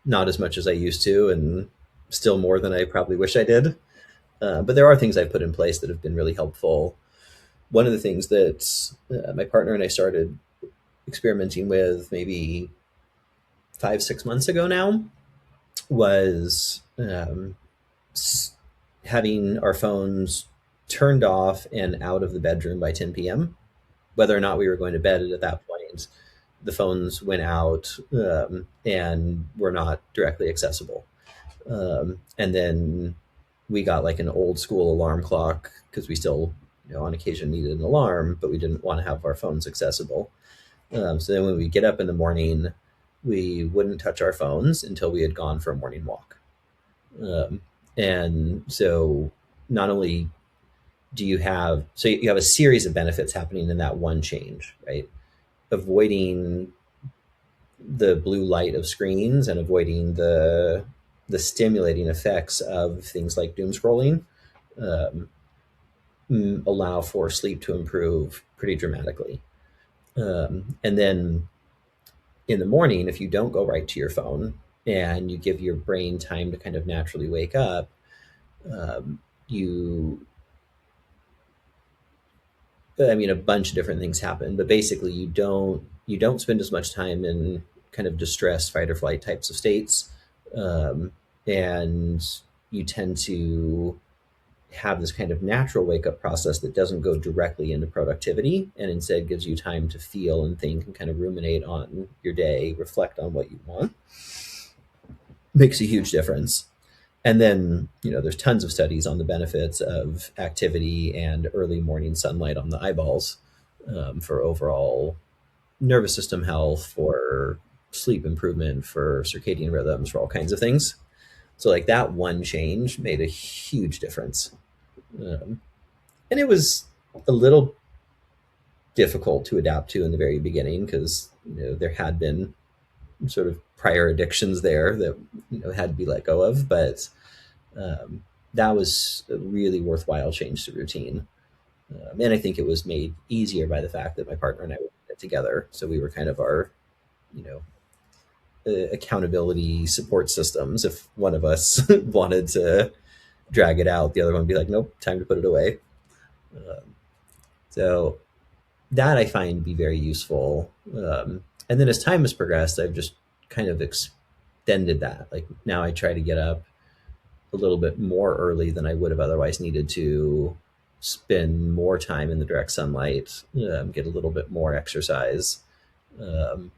Not as much as I used to, and still more than I probably wish I did. But there are things I've put in place that have been really helpful. One of the things that my partner and I started experimenting with maybe 5, 6 months ago now was having our phones turned off and out of the bedroom by 10 p.m. Whether or not we were going to bed at that point, the phones went out and were not directly accessible. And then we got like an old school alarm clock because we still, on occasion needed an alarm, but we didn't want to have our phones accessible. So then when we get up in the morning, we wouldn't touch our phones until we had gone for a morning walk. Um, and so not only you have a series of benefits happening in that one change, right? Avoiding the blue light of screens and avoiding the stimulating effects of things like doom scrolling um, allow for sleep to improve pretty dramatically. And then in the morning, if you don't go right to your phone and you give your brain time to kind of naturally wake up, you, I mean, a bunch of different things happen, but basically you don't spend as much time in kind of distress, fight or flight types of states, um, and you tend to have this kind of natural wake up process that doesn't go directly into productivity and instead gives you time to feel and think and kind of ruminate on your day, reflect on what you want. Makes a huge difference. And then, there's tons of studies on the benefits of activity and early morning sunlight on the eyeballs for overall nervous system health, for sleep improvement, for circadian rhythms, for all kinds of things. So, like, that one change made a huge difference. Um, and it was a little difficult to adapt to in the very beginning because, there had been sort of prior addictions there that, had to be let go of. But that was a really worthwhile change to routine. And I think it was made easier by the fact that my partner and I were together. So we were kind of our, you know, accountability support systems. If one of us wanted to drag it out, the other one would be like, nope, time to put it away. Um, so that I find to be very useful. And then as time has progressed, I've just kind of extended that. Like, now I try to get up a little bit more early than I would have otherwise needed to, spend more time in the direct sunlight, get a little bit more exercise. Um,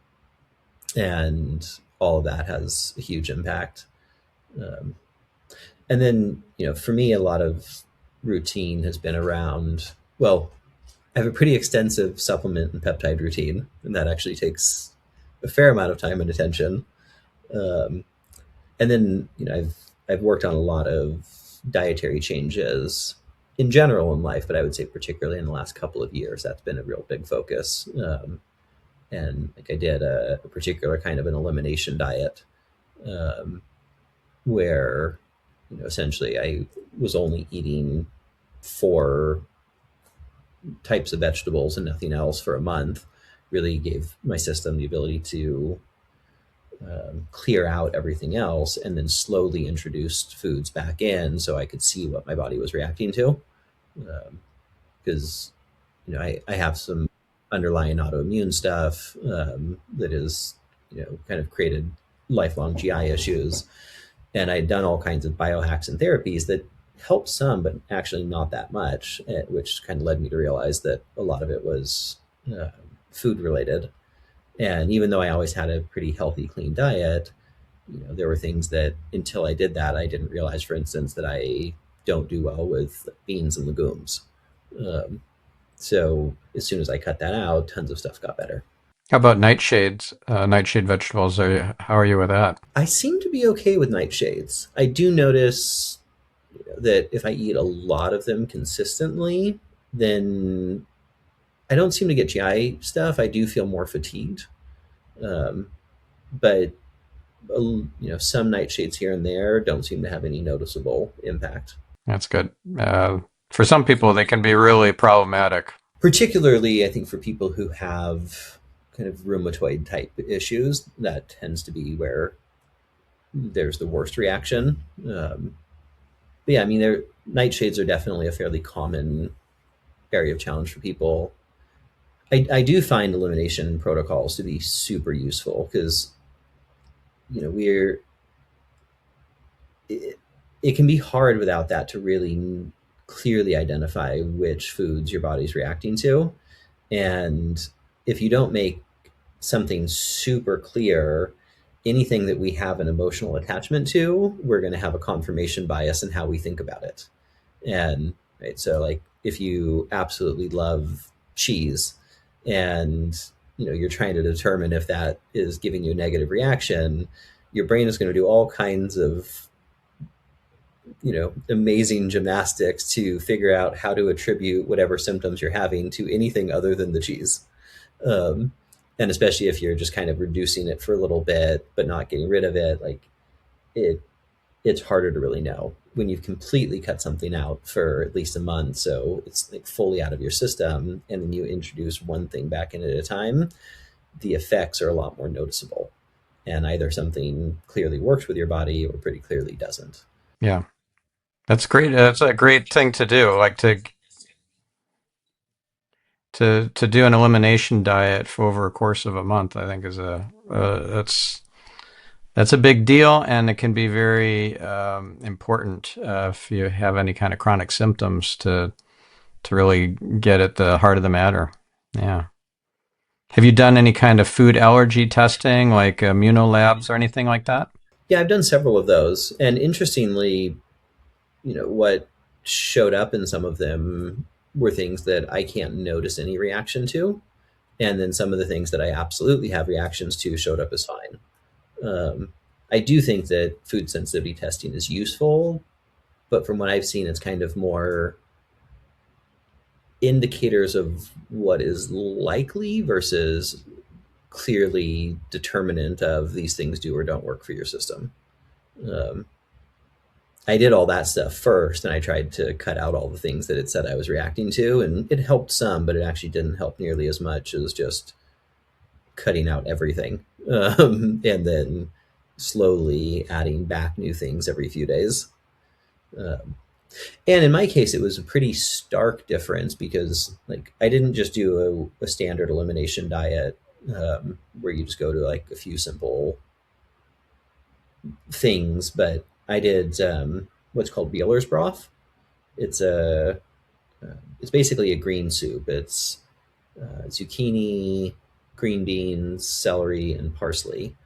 and all of that has a huge impact. Um, and then, for me, a lot of routine has been around, well, I have a pretty extensive supplement and peptide routine, and that actually takes a fair amount of time and attention. Um, and then, I've worked on a lot of dietary changes in general in life, but I would say particularly in the last couple of years, that's been a real big focus. And like I did a particular kind of an elimination diet, um, where essentially I was only eating four types of vegetables and nothing else for a month. Really gave my system the ability to clear out everything else, and then slowly introduced foods back in so I could see what my body was reacting to. Because I have some underlying autoimmune stuff that is kind of created lifelong GI issues, and I'd done all kinds of biohacks and therapies that helped some, but actually not that much, which kind of led me to realize that a lot of it was uh, food related. And even though I always had a pretty healthy, clean diet, there were things that until I did that, I didn't realize, for instance, that I don't do well with beans and legumes. Um, so as soon as I cut that out, tons of stuff got better. How about nightshades? Nightshade vegetables. How are you with that? I seem to be okay with nightshades. I do notice that if I eat a lot of them consistently, then I don't seem to get GI stuff. I do feel more fatigued, um, but some nightshades here and there don't seem to have any noticeable impact. That's good. For some people, they can be really problematic. Particularly, I think for people who have kind of rheumatoid type issues, that tends to be where there's the worst reaction. But yeah, I mean, nightshades are definitely a fairly common area of challenge for people. I do find elimination protocols to be super useful because we're it, it can be hard without that to really clearly identify which foods your body's reacting to. And if you don't make something super clear, anything that we have an emotional attachment to, we're going to have a confirmation bias in how we think about it. And right, so like if you absolutely love cheese and you're trying to determine if that is giving you a negative reaction, your brain is going to do all kinds of amazing gymnastics to figure out how to attribute whatever symptoms you're having to anything other than the cheese. um, and especially if you're just kind of reducing it for a little bit but not getting rid of it, like it it's harder to really know when you've completely cut something out for at least a month, so it's like fully out of your system, and then you introduce one thing back in at a time. The effects are a lot more noticeable, and either something clearly works with your body or pretty clearly doesn't. Yeah, that's great. That's a great thing to do. Like to do an elimination diet for over a course of a month. I think is that's a big deal, and it can be very important if you have any kind of chronic symptoms to really get at the heart of the matter. Yeah. Have you done any kind of food allergy testing, like immunolabs or anything like that? Yeah, I've done several of those, and interestingly, what showed up in some of them were things that I can't notice any reaction to, and then some of the things that I absolutely have reactions to showed up as fine. um, I do think that food sensitivity testing is useful, but from what I've seen, it's kind of more indicators of what is likely versus clearly determinant of these things do or don't work for your system. um, I did all that stuff first, and I tried to cut out all the things that it said I was reacting to, and it helped some, but it actually didn't help nearly as much as just cutting out everything, and then slowly adding back new things every few days. Um, and in my case, it was a pretty stark difference because, like, I didn't just do a standard elimination diet where you just go to like a few simple things, but I did what's called Beeler's broth. It's a it's basically a green soup. It's zucchini, green beans, celery, and parsley.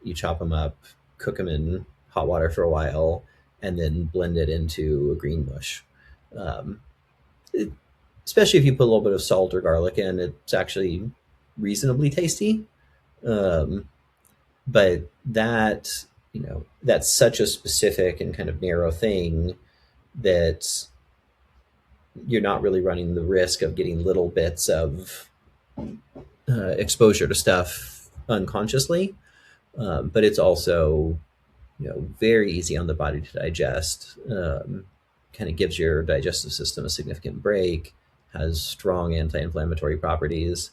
You chop them up, cook them in hot water for a while, and then blend it into a green mush. Um, it, Especially if you put a little bit of salt or garlic in, it's actually reasonably tasty. Um, but that that's such a specific and kind of narrow thing that you're not really running the risk of getting little bits of exposure to stuff unconsciously. But it's also, very easy on the body to digest. Kind of gives your digestive system a significant break. Has strong anti-inflammatory properties.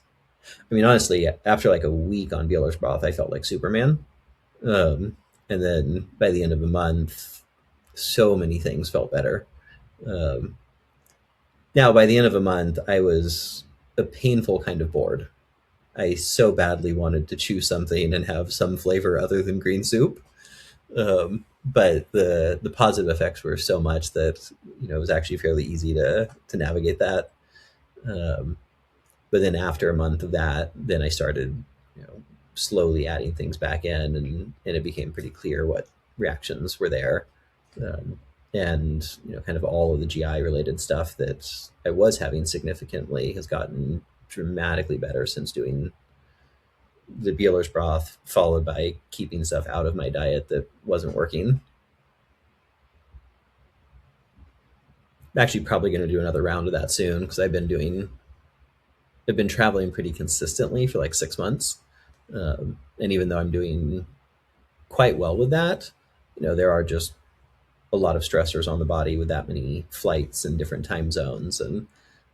I mean, honestly, after like a week on Bueller's broth, I felt like Superman. And then by the end of a month, so many things felt better. Um, Now, by the end of a month, I was a painful kind of bored. I so badly wanted to chew something and have some flavor other than green soup. But the positive effects were so much that it was actually fairly easy to navigate that. Um, but then after a month of that, then I started slowly adding things back in, and it became pretty clear what reactions were there. Um, and kind of all of the GI related stuff that I was having significantly has gotten dramatically better since doing the Bueller's broth, followed by keeping stuff out of my diet that wasn't working. I'm actually probably going to do another round of that soon because I've been traveling pretty consistently for like 6 months, and even though I'm doing quite well with that, there are just a lot of stressors on the body with that many flights and different time zones, and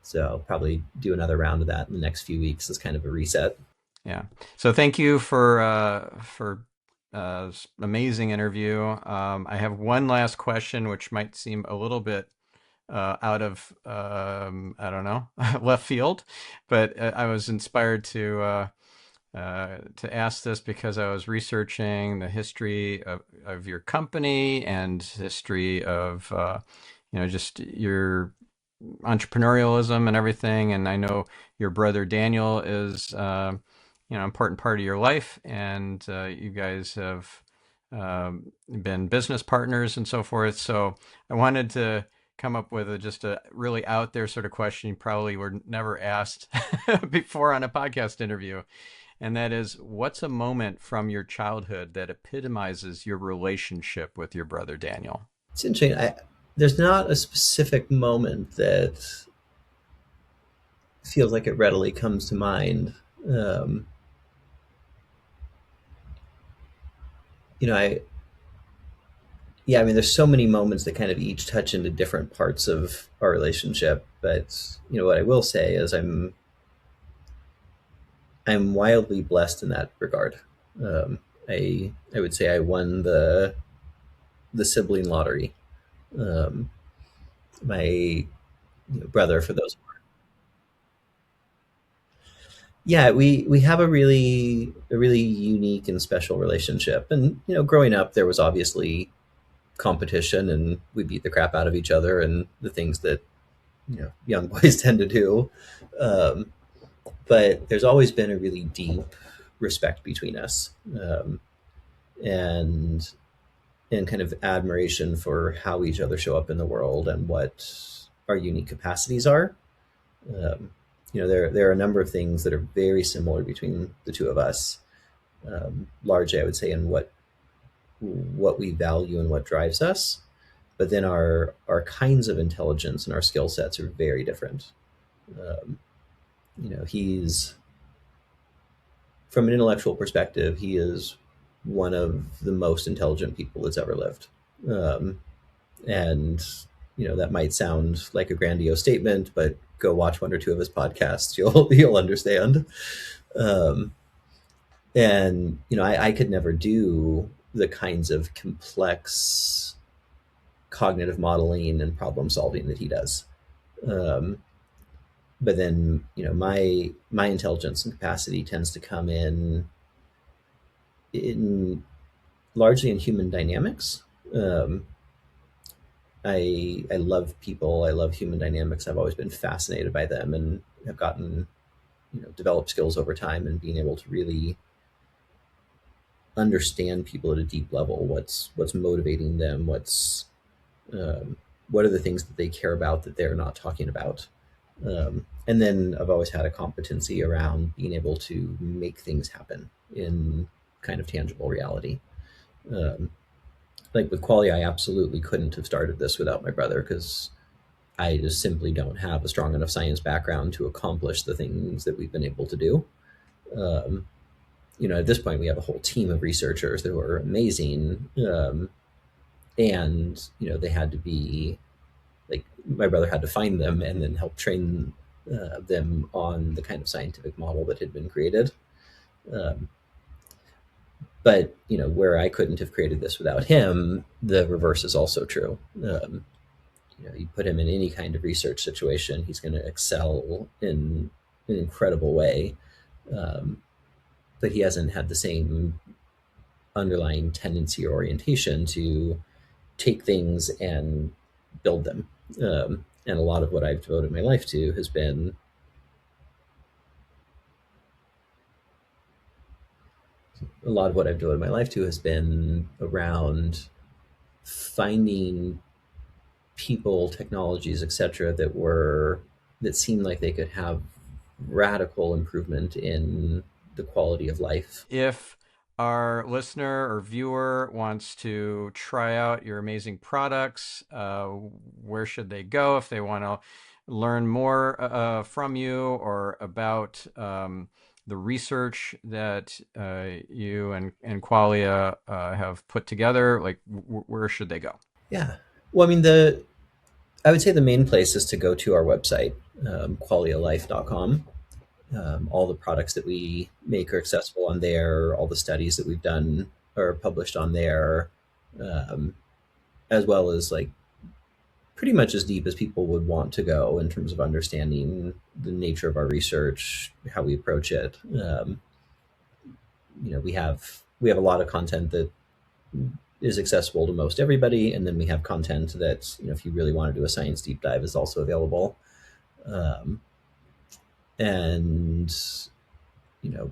so I'll probably do another round of that in the next few weeks as kind of a reset. Yeah. So thank you for amazing interview. I have one last question, which might seem a little bit out of I don't know left field, but I was inspired to ask this because I was researching the history of your company and history of just your entrepreneurialism and everything. And I know your brother Daniel is important part of your life, and you guys have been business partners and so forth. So I wanted to come up with just a really out there sort of question you probably were never asked before on a podcast interview. And that is, what's a moment from your childhood that epitomizes your relationship with your brother Daniel? It's interesting. There's not a specific moment that feels like it readily comes to mind. Um, you know, I Yeah, I mean, there's so many moments that kind of each touch into different parts of our relationship. But what I will say is I'm wildly blessed in that regard. I would say I won the sibling lottery. Um, my brother, for those, yeah, we have a really unique and special relationship. And growing up, there was obviously competition, and we beat the crap out of each other, and the things that young boys tend to do. Um, but there's always been a really deep respect between us, and kind of admiration for how each other show up in the world and what our unique capacities are. Um, there are a number of things that are very similar between the two of us. Largely, I would say, in what we value and what drives us. But then our kinds of intelligence and our skill sets are very different. Um, he's from an intellectual perspective, he is one of the most intelligent people that's ever lived. Um, and that might sound like a grandiose statement, but go watch one or two of his podcasts. You'll understand. Um, and I could never do the kinds of complex cognitive modeling and problem solving that he does. Um, but then my intelligence and capacity tends to come in largely in human dynamics. Um, I love people. I love human dynamics. I've always been fascinated by them, and have gotten developed skills over time, and being able to really understand people at a deep level. What's motivating them? What are the things that they care about that they're not talking about? And then I've always had a competency around being able to make things happen in kind of tangible reality. Like with Qualia, I absolutely couldn't have started this without my brother, because I just simply don't have a strong enough science background to accomplish the things that we've been able to do. Um, at this point, we have a whole team of researchers that were amazing. And, they had to be like, my brother had to find them and then help train them on the kind of scientific model that had been created. Um, but, where I couldn't have created this without him, the reverse is also true. You put him in any kind of research situation, he's going to excel in an incredible way. But he hasn't had the same underlying tendency or orientation to take things and build them. And a lot of what I've devoted my life to has been around finding people, technologies, etc., that seemed like they could have radical improvement in the quality of life. If our listener or viewer wants to try out your amazing products, where should they go if they want to learn more from you or about the research that you and Qualia have put together? Like, where should they go? Yeah. Well, I would say the main place is to go to our website, qualialife.com. All the products that we make are accessible on there. All the studies that we've done are published on there, as well as like pretty much as deep as people would want to go in terms of understanding the nature of our research, how we approach it. We have a lot of content that is accessible to most everybody, and then we have content that, if you really want to do a science deep dive, is also available. And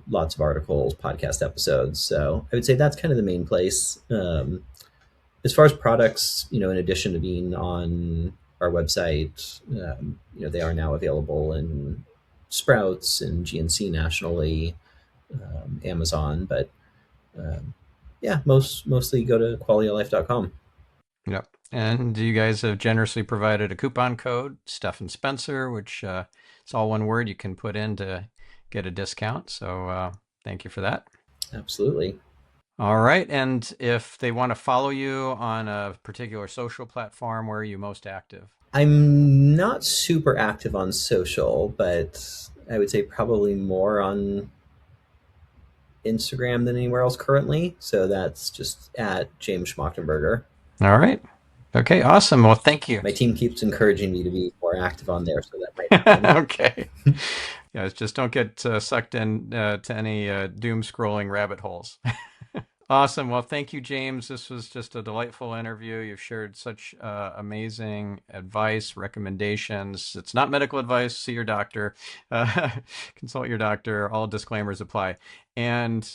lots of articles, podcast episodes. So I would say that's kind of the main place. As far as products, in addition to being on our website, they are now available in Sprouts and GNC nationally, Amazon, but yeah, mostly go to qualialife.com. Yep. And you guys have generously provided a coupon code, Stephan Spencer, which it's all one word you can put in to get a discount. So thank you for that. Absolutely. All right. And if they want to follow you on a particular social platform, where are you most active? I'm not super active on social, but I would say probably more on Instagram than anywhere else currently. So that's just at James Schmachtenberger. All right. Okay, awesome. Well, thank you. My team keeps encouraging me to be more active on there, so that might happen. Okay. Yeah, just don't get sucked in to any doom scrolling rabbit holes. Awesome. Well, thank you, James. This was just a delightful interview. You've shared such amazing advice, recommendations. It's not medical advice. See your doctor. Consult your doctor. All disclaimers apply. And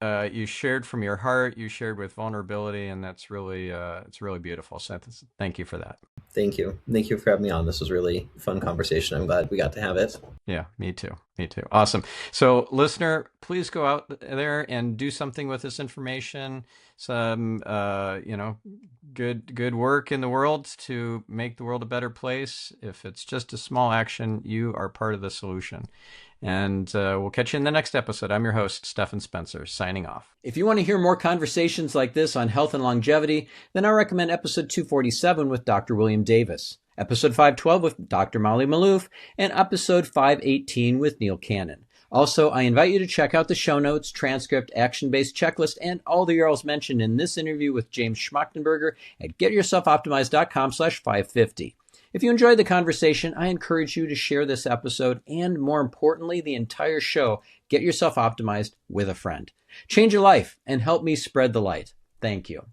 you shared from your heart. You shared with vulnerability, and that's really it's really beautiful. So thank you for that. Thank you. Thank you for having me on. This was really a fun conversation. I'm glad we got to have it. Yeah, me too. Me too. Awesome. So, listener, please go out there and do something with this information. Some, good work in the world to make the world a better place. If it's just a small action, you are part of the solution. And we'll catch you in the next episode. I'm your host, Stephan Spencer, signing off. If you want to hear more conversations like this on health and longevity, then I recommend episode 247 with Dr. William Davis, episode 512 with Dr. Molly Maloof, and episode 518 with Neil Cannon. Also, I invite you to check out the show notes, transcript, action-based checklist, and all the URLs mentioned in this interview with James Schmachtenberger at getyourselfoptimized.com/550. If you enjoyed the conversation, I encourage you to share this episode and, more importantly, the entire show, Get Yourself Optimized, with a friend. Change your life and help me spread the light. Thank you.